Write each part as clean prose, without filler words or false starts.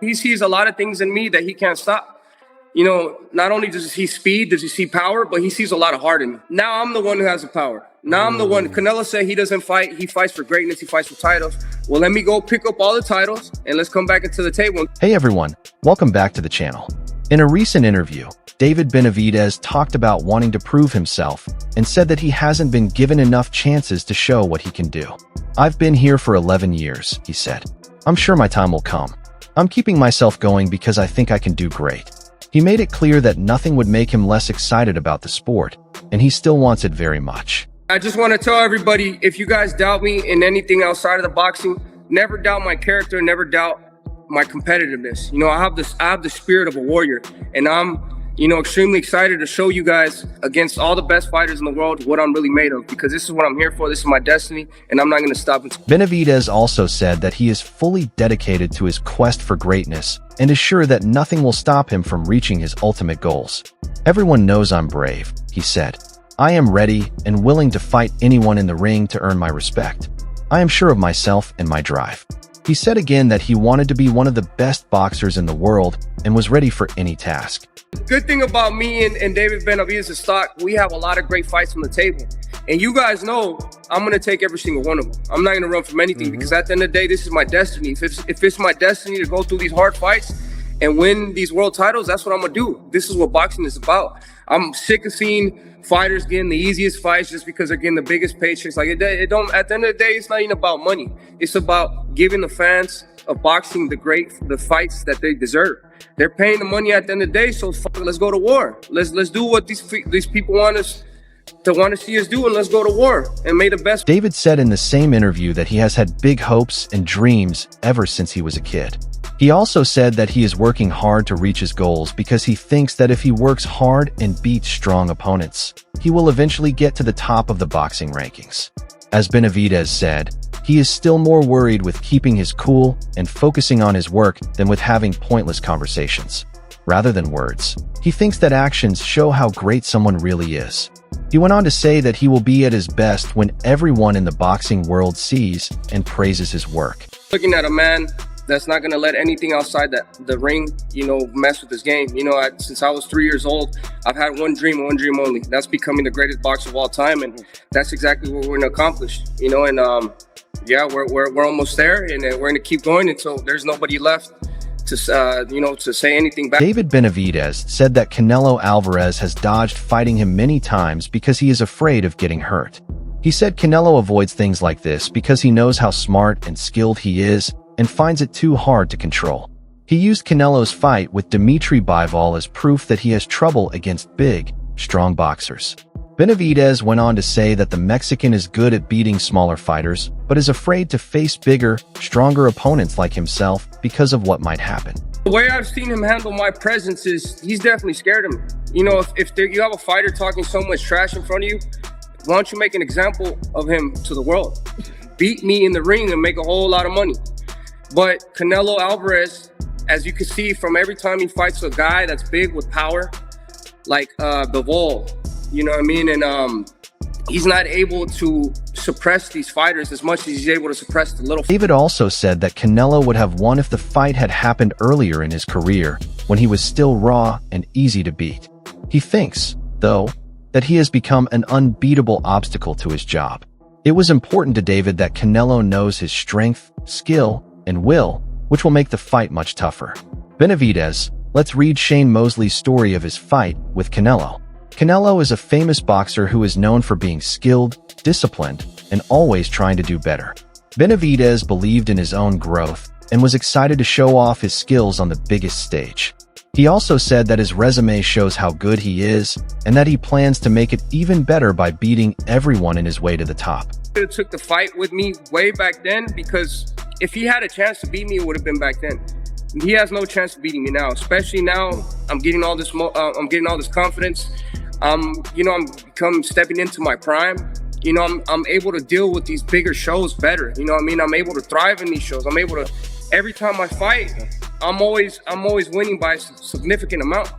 He sees a lot of things in me that he can't stop. You know, not only does he see speed, does he see power, but he sees a lot of heart in me. Now I'm the one who has the power. Now I'm the one. Canelo said he doesn't fight. He fights for greatness. He fights for titles. Well, let me go pick up all the titles and let's come back into the table. Hey everyone, welcome back to the channel. In a recent interview, David Benavidez talked about wanting to prove himself and said that he hasn't been given enough chances to show what he can do. "I've been here for 11 years, he said. "I'm sure my time will come. I'm keeping myself going because I think I can do great." He made it clear that nothing would make him less excited about the sport, and he still wants it very much. I just want to tell everybody, if you guys doubt me in anything outside of the boxing, never doubt my character, never doubt my competitiveness. You know, I have the spirit of a warrior, and I'm, extremely excited to show you guys against all the best fighters in the world what I'm really made of, because this is what I'm here for. This is my destiny, and I'm not going to stop until. Benavidez also said that he is fully dedicated to his quest for greatness and is sure that nothing will stop him from reaching his ultimate goals. "Everyone knows I'm brave," he said. "I am ready and willing to fight anyone in the ring to earn my respect. I am sure of myself and my drive." He said again that he wanted to be one of the best boxers in the world and was ready for any task. Good thing about me and David Benavidez' stock, we have a lot of great fights on the table. And you guys know I'm going to take every single one of them. I'm not going to run from anything because at the end of the day, this is my destiny. If it's my destiny to go through these hard fights and win these world titles, that's what I'm going to do. This is what boxing is about. I'm sick of seeing fighters getting the easiest fights just because they're getting the biggest paychecks. Like it don't. At the end of the day, it's not even about money. It's about giving the fans of boxing the fights that they deserve. They're paying the money at the end of the day, so let's go to war. Let's do what these people want to see us do, and let's go to war and make the best. David said in the same interview that he has had big hopes and dreams ever since he was a kid. He also said that he is working hard to reach his goals because he thinks that if he works hard and beats strong opponents, he will eventually get to the top of the boxing rankings. As Benavidez said, he is still more worried with keeping his cool and focusing on his work than with having pointless conversations. Rather than words, he thinks that actions show how great someone really is. He went on to say that he will be at his best when everyone in the boxing world sees and praises his work. Looking at a man that's not going to let anything outside the ring, mess with his game. Since I was 3 years old, I've had one dream only. That's becoming the greatest boxer of all time, and that's exactly what we're going to accomplish. Yeah, we're almost there, and we're going to keep going until there's nobody left to say anything back. David Benavidez said that Canelo Alvarez has dodged fighting him many times because he is afraid of getting hurt. He said Canelo avoids things like this because he knows how smart and skilled he is and finds it too hard to control. He used Canelo's fight with Dimitri Bivol as proof that he has trouble against big, strong boxers. Benavidez went on to say that the Mexican is good at beating smaller fighters, but is afraid to face bigger, stronger opponents like himself because of what might happen. The way I've seen him handle my presence is he's definitely scared of me. If you have a fighter talking so much trash in front of you, why don't you make an example of him to the world? Beat me in the ring and make a whole lot of money. But Canelo Alvarez, as you can see from every time he fights a guy that's big with power, like Bivol, you know what I mean? And he's not able to suppress these fighters as much as he's able to suppress the little. David also said that Canelo would have won if the fight had happened earlier in his career, when he was still raw and easy to beat. He thinks, though, that he has become an unbeatable obstacle to his job. It was important to David that Canelo knows his strength, skill, and will, which will make the fight much tougher. Benavidez, let's read Shane Mosley's story of his fight with Canelo. Canelo is a famous boxer who is known for being skilled, disciplined, and always trying to do better. Benavidez believed in his own growth and was excited to show off his skills on the biggest stage. He also said that his resume shows how good he is and that he plans to make it even better by beating everyone in his way to the top. He took the fight with me way back then, because if he had a chance to beat me, it would have been back then. He has no chance of beating me now, especially now. I'm getting all this confidence. I'm stepping into my prime. I'm able to deal with these bigger shows better. I'm able to thrive in these shows. I'm able to, every time I fight, I'm always winning by a significant amount.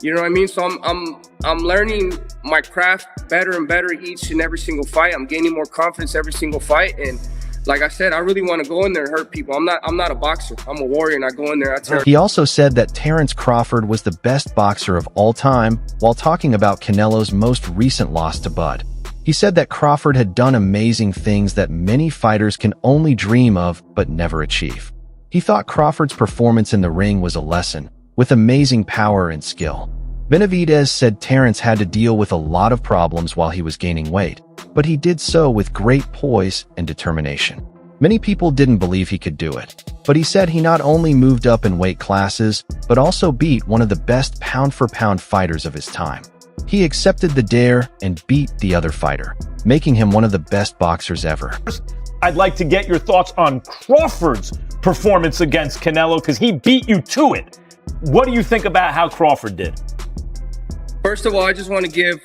You know what I mean? So I'm learning my craft better and better each and every single fight. I'm gaining more confidence every single fight, and like I said, I really want to go in there and hurt people. I'm not a boxer. I'm a warrior, and I go in there. I tear. He also said that Terence Crawford was the best boxer of all time while talking about Canelo's most recent loss to Bud. He said that Crawford had done amazing things that many fighters can only dream of but never achieve. He thought Crawford's performance in the ring was a lesson, with amazing power and skill. Benavidez said Terence had to deal with a lot of problems while he was gaining weight, but he did so with great poise and determination. Many people didn't believe he could do it, but he said he not only moved up in weight classes, but also beat one of the best pound-for-pound fighters of his time. He accepted the dare and beat the other fighter, making him one of the best boxers ever. I'd like to get your thoughts on Crawford's performance against Canelo, because he beat you to it. What do you think about how Crawford did? First of all, I just want to give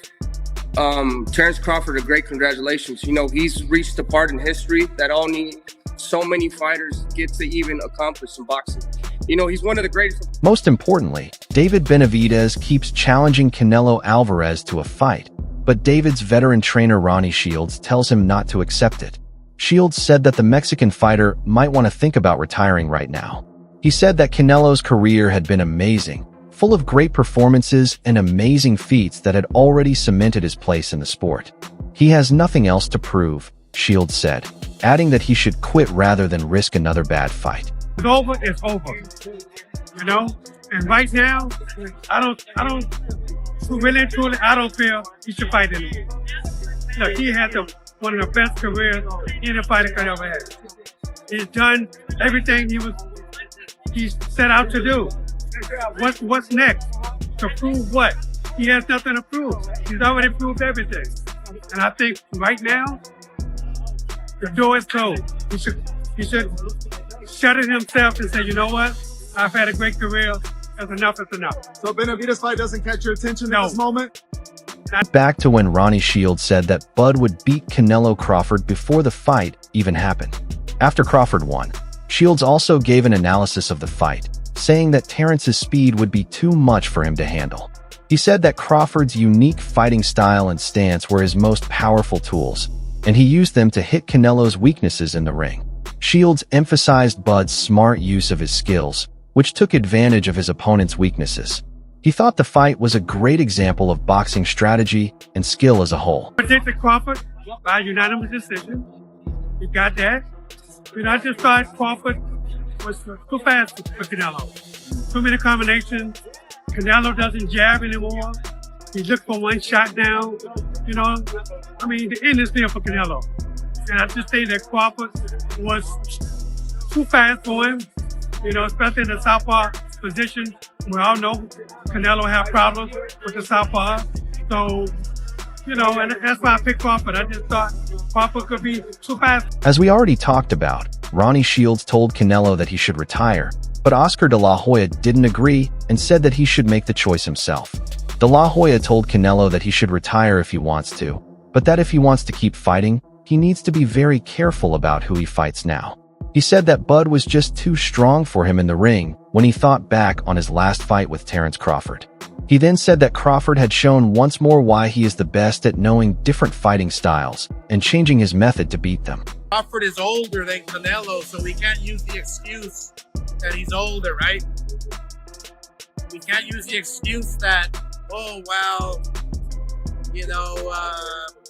Terence Crawford a great congratulations. You know, he's reached a part in history that only so many fighters get to even accomplish in boxing. You know, he's one of the greatest. Most importantly, David Benavidez keeps challenging Canelo Alvarez to a fight, but David's veteran trainer Ronnie Shields tells him not to accept it. Shields said that the Mexican fighter might want to think about retiring right now. He said that Canelo's career had been amazing, full of great performances and amazing feats that had already cemented his place in the sport. He has nothing else to prove, Shields said, adding that he should quit rather than risk another bad fight. It's over, it's over. You know? And right now, I don't feel he should fight anymore. Look, he had one of the best careers any fighter could ever have. He's done everything he set out to do. What's next? To prove what? He has nothing to prove. He's already proved everything. And I think right now, the door is closed. He should shut it himself and say, you know what? I've had a great career. That's enough is enough. So Benavidez fight doesn't catch your attention at this moment? Back to when Ronnie Shields said that Bud would beat Canelo Crawford before the fight even happened. After Crawford won, Shields also gave an analysis of the fight, saying that Terence's speed would be too much for him to handle. He said that Crawford's unique fighting style and stance were his most powerful tools, and he used them to hit Canelo's weaknesses in the ring. Shields emphasized Bud's smart use of his skills, which took advantage of his opponent's weaknesses. He thought the fight was a great example of boxing strategy and skill as a whole. Predicted Crawford by unanimous decision. You got that. But I just thought Crawford was too fast for Canelo. Too many combinations. Canelo doesn't jab anymore. He looked for one shot now. You know, I mean, the end is there for Canelo. And I just think that Crawford was too fast for him, you know, especially in the southpaw position. We all know Canelo had problems with the southpaw. So, you know, and that's why I picked Crawford. I just thought Crawford could be too fast. As we already talked about, Ronnie Shields told Canelo that he should retire, but Oscar de la Hoya didn't agree and said that he should make the choice himself. De la Hoya told Canelo that he should retire if he wants to, but that if he wants to keep fighting, he needs to be very careful about who he fights now. He said that Bud was just too strong for him in the ring when he thought back on his last fight with Terence Crawford. He then said that Crawford had shown once more why he is the best at knowing different fighting styles and changing his method to beat them. Crawford is older than Canelo, so we can't use the excuse that he's older, right? We can't use the excuse that, oh, well, you know,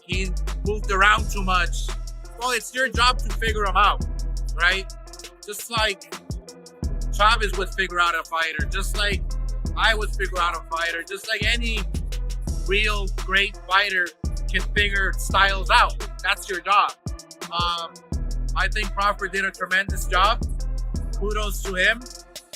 he moved around too much. Well, it's your job to figure him out, right? Just like Chavez would figure out a fighter, just like I would figure out a fighter, just like any real great fighter can figure styles out. That's your job. I think Crawford did a tremendous job. Kudos to him.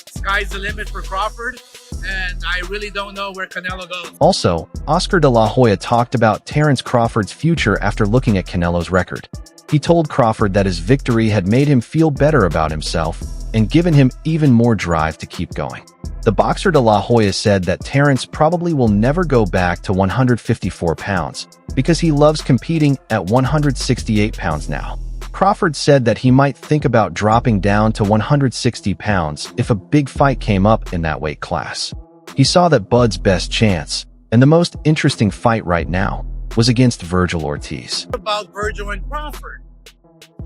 Sky's the limit for Crawford, and I really don't know where Canelo goes. Also, Oscar de la Hoya talked about Terence Crawford's future after looking at Canelo's record. He told Crawford that his victory had made him feel better about himself and given him even more drive to keep going. The boxer de la Hoya said that Terence probably will never go back to 154 pounds because he loves competing at 168 pounds now. Crawford said that he might think about dropping down to 160 pounds if a big fight came up in that weight class. He saw that Bud's best chance, and the most interesting fight right now, was against Vergil Ortiz. About Vergil and Crawford.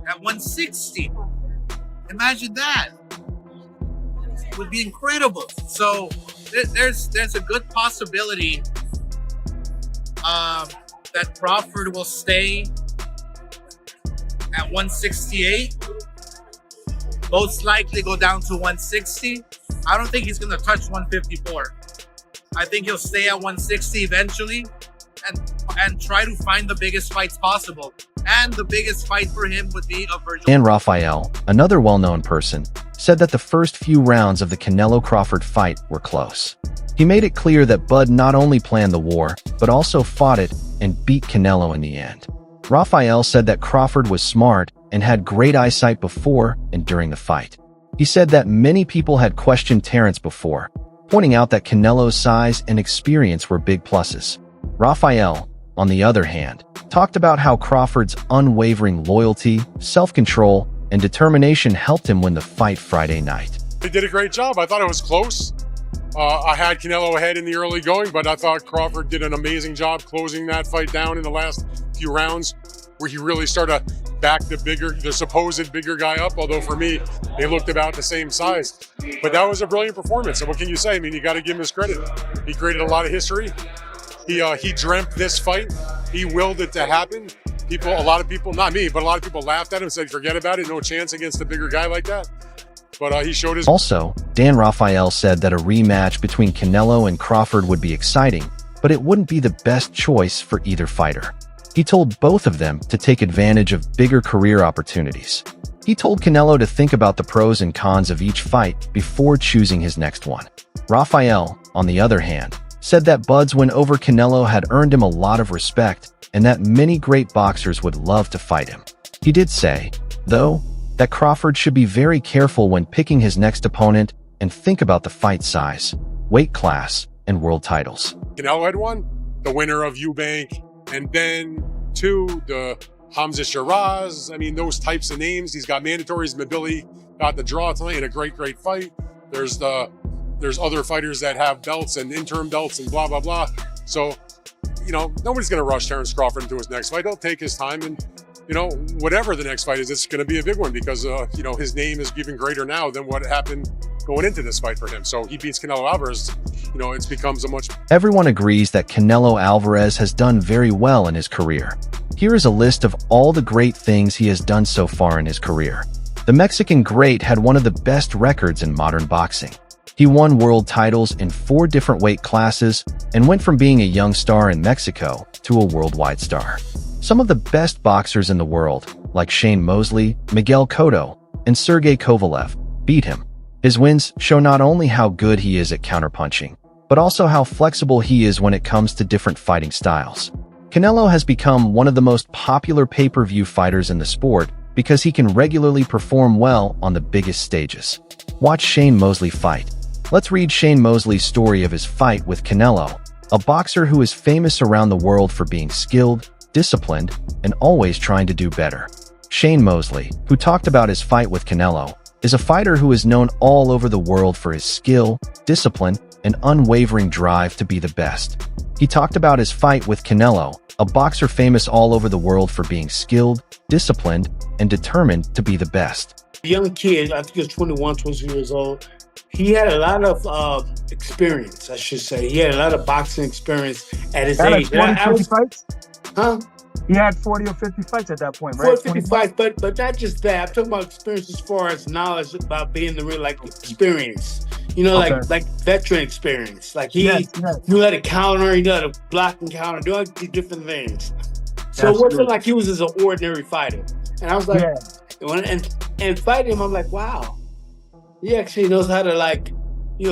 at 160. Imagine that. It would be incredible. So there's a good possibility that Crawford will stay at 168. Most likely go down to 160. I don't think he's going to touch 154. I think he'll stay at 160 eventually and try to find the biggest fights possible. And the biggest fight for him would be a Virgil. And Rafael, another well-known person, said that the first few rounds of the Canelo-Crawford fight were close. He made it clear that Bud not only planned the war, but also fought it and beat Canelo in the end. Rafael said that Crawford was smart and had great eyesight before and during the fight. He said that many people had questioned Terrence before, pointing out that Canelo's size and experience were big pluses. Rafael, on the other hand, talked about how Crawford's unwavering loyalty, self-control, and determination helped him win the fight Friday night. He did a great job. I thought it was close. I had Canelo ahead in the early going, but I thought Crawford did an amazing job closing that fight down in the last few rounds, where he really started to back the supposed bigger guy up, although for me, they looked about the same size. But that was a brilliant performance, and what can you say? I mean, you got to give him his credit. He created a lot of history. He dreamt this fight. He willed it to happen. A lot of people, not me, but a lot of people laughed at him and said, forget about it, no chance against a bigger guy like that. But he showed his... Also, Dan Rafael said that a rematch between Canelo and Crawford would be exciting, but it wouldn't be the best choice for either fighter. He told both of them to take advantage of bigger career opportunities. He told Canelo to think about the pros and cons of each fight before choosing his next one. Rafael, on the other hand, said that Bud's win over Canelo had earned him a lot of respect and that many great boxers would love to fight him. He did say, though, that Crawford should be very careful when picking his next opponent and think about the fight size, weight class, and world titles. Canelo had won, the winner of Eubank, and then the Hamza Shiraz. I mean, those types of names. He's got mandatories. Mabili got the draw tonight in a great fight. There's other fighters that have belts and interim belts and blah, blah, blah. So, nobody's going to rush Terrence Crawford into his next fight. He'll take his time and, whatever the next fight is, it's going to be a big one because, his name is even greater now than what happened going into this fight for him. So he beats Canelo Alvarez, it becomes a much... Everyone agrees that Canelo Alvarez has done very well in his career. Here is a list of all the great things he has done so far in his career. The Mexican great had one of the best records in modern boxing. He won world titles in 4 different weight classes and went from being a young star in Mexico to a worldwide star. Some of the best boxers in the world, like Shane Mosley, Miguel Cotto, and Sergey Kovalev, beat him. His wins show not only how good he is at counterpunching, but also how flexible he is when it comes to different fighting styles. Canelo has become one of the most popular pay-per-view fighters in the sport because he can regularly perform well on the biggest stages. Watch Shane Mosley fight. Let's read Shane Mosley's story of his fight with Canelo, a boxer who is famous around the world for being skilled, disciplined, and always trying to do better. Shane Mosley, who talked about his fight with Canelo, is a fighter who is known all over the world for his skill, discipline, and unwavering drive to be the best. He talked about his fight with Canelo, a boxer famous all over the world for being skilled, disciplined, and determined to be the best. A young kid, I think he was 21, 22 years old. He had a lot of experience, I should say. He had a lot of boxing experience at his age. 40, 50 fights? Huh? He had 40 or 50 fights at that point, right? 40, 50 fights, but not just that. I'm talking about experience as far as knowledge about being the real experience. Like veteran experience. Like he knew how to counter, he knew how to block and counter, do all these different things. So it wasn't like he was just an ordinary fighter. And I was like, and fighting him, I'm like, wow. He actually knows how to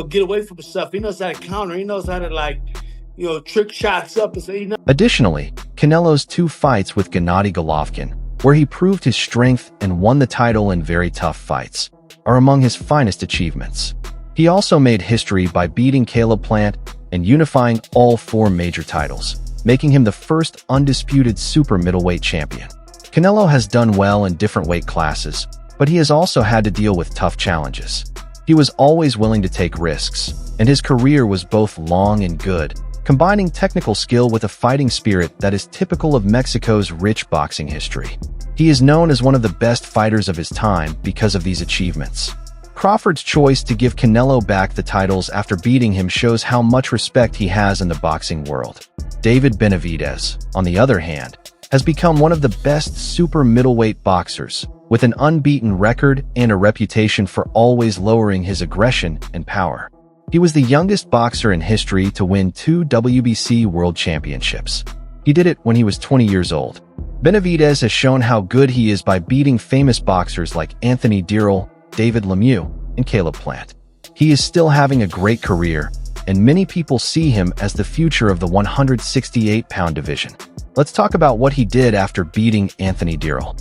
get away from stuff. He knows how to counter. He knows how to trick shots up and say, Additionally, Canelo's 2 fights with Gennady Golovkin, where he proved his strength and won the title in very tough fights, are among his finest achievements. He also made history by beating Caleb Plant and unifying all 4 major titles, making him the first undisputed super middleweight champion. Canelo has done well in different weight classes, but he has also had to deal with tough challenges. He was always willing to take risks, and his career was both long and good, combining technical skill with a fighting spirit that is typical of Mexico's rich boxing history. He is known as one of the best fighters of his time because of these achievements. Crawford's choice to give Canelo back the titles after beating him shows how much respect he has in the boxing world. David Benavidez, on the other hand, has become one of the best super middleweight boxers, with an unbeaten record and a reputation for always lowering his aggression and power. He was the youngest boxer in history to win 2 WBC World Championships. He did it when he was 20 years old. Benavidez has shown how good he is by beating famous boxers like Anthony Dirrell, David Lemieux, and Caleb Plant. He is still having a great career, and many people see him as the future of the 168-pound division. Let's talk about what he did after beating Anthony Dirrell.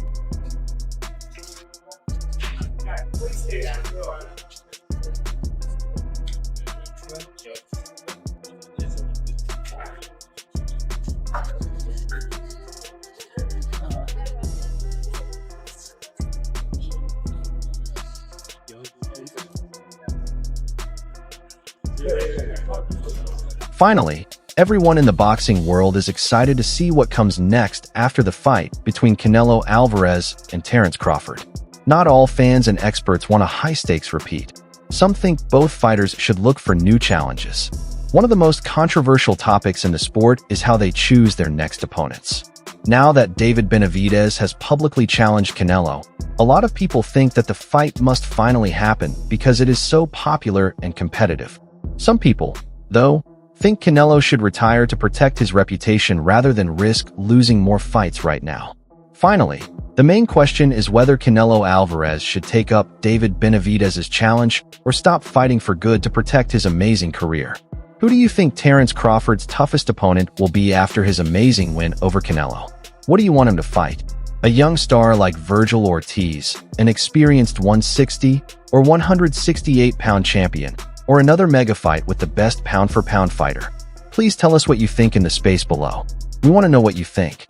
Finally, everyone in the boxing world is excited to see what comes next after the fight between Canelo Alvarez and Terence Crawford. Not all fans and experts want a high-stakes repeat. Some think both fighters should look for new challenges. One of the most controversial topics in the sport is how they choose their next opponents. Now that David Benavidez has publicly challenged Canelo, a lot of people think that the fight must finally happen because it is so popular and competitive. Some people, though, think Canelo should retire to protect his reputation rather than risk losing more fights right now. Finally, the main question is whether Canelo Alvarez should take up David Benavidez's challenge or stop fighting for good to protect his amazing career. Who do you think Terence Crawford's toughest opponent will be after his amazing win over Canelo? What do you want him to fight? A young star like Virgil Ortiz, an experienced 160 or 168-pound champion, or another mega fight with the best pound-for-pound fighter? Please tell us what you think in the space below. We want to know what you think.